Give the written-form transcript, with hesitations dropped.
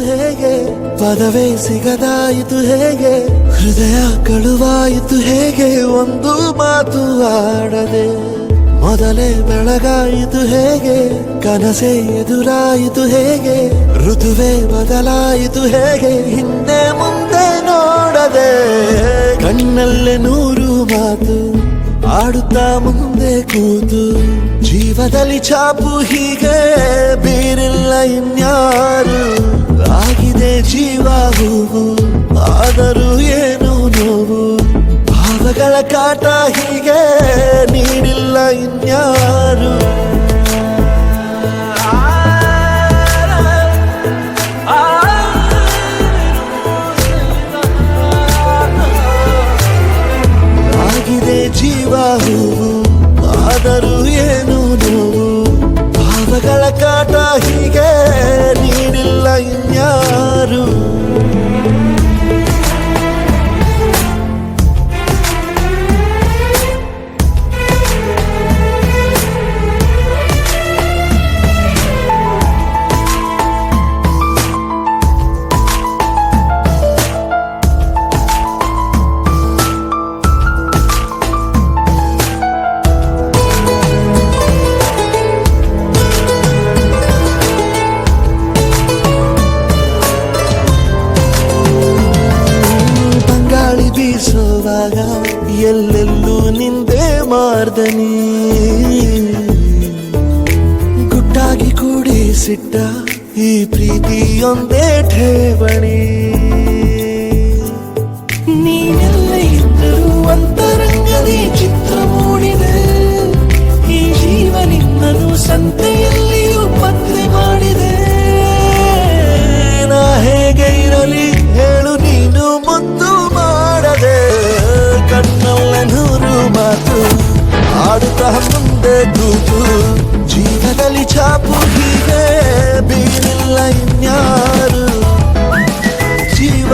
ಹೇಗೆ ಪದವೇ ಸಿಗದಾಯಿತು ಹೇಗೆ ಹೃದಯ ಕಳುವಾಯಿತು ಹೇಗೆ ಒಂದು ಮಾತು ಆಡದೆ ಮೊದಲೇ ಬೆಳಗಾಯಿತು ಹೇಗೆ ಕನಸೇ ಎದುರಾಯಿತು ಹೇಗೆ ಋತುವೇ ಬದಲಾಯಿತು ಹೇಗೆ ಹಿಂದೆ ಮುಂದೆ ನೋಡದೆ ಕಣ್ಣಲ್ಲೇ ನೂರು ಮಾತು ಆಡುತ್ತಾ ಮುಂದೆ ಕೂತು ಜೀವದಲ್ಲಿ ಛಾಪು ಹೀಗೆ ಬೀರಿಲ್ಲ ಇನ್ಯಾರು ಆಗಿದೆ ಜೀವ ಹೂವು ಆದರೂ ಏನು ನೋವು ಭಾವಗಳ ಕಾಟ ಹೀಗೆ ನೀಡಿಲ್ಲ ಇನ್ಯಾರು ಆಗಿದೆ ಜೀವ ಹೂವು ಆದರೂ ಏನು ನೋವು ಭಾವಗಳ ಕಾಟ ಹೀಗೆ ನೀಡಿಲ್ಲ ಇನ್ಯಾರು ಬೀಸುವಾಗ ಎಲ್ಲೆಲ್ಲೂ ನಿಂದೆ ಮಾರ್ದನಿ ಗುಟ್ಟಾಗಿ ಕೂಡಿಸಿಟ್ಟ ಈ ಪ್ರೀತಿಯೊಂದೇ ಠೇವಣಿ ನೀನೆಲ್ಲ ಇದ್ದರೂ ಅಂತರಂಗದಿ ಚಿತ್ರ ಮೂಡಿದೆ ಈ ಜೀವ ನಿನ್ನನು ಸಂತೆಯಲ್ಲಿಯೂ ಪತ್ತೆ ಮಾಡಿದೆ ನಾ ಹೇಗೆ ಇರಲಿ ಹೇಳು ನೀನು ಮುದ್ದು ಕಣ್ಣಲ್ಲ ನೂರು ಮಾತು ಆಡುತ್ತಾ ಮುಂದೆ ಕೂತು ಜೀವದಲ್ಲಿ ಛಾಪು ಹೀಗೆ ಬೀರಿಲ್ಲ ಇನ್ಯಾರು ಜೀವ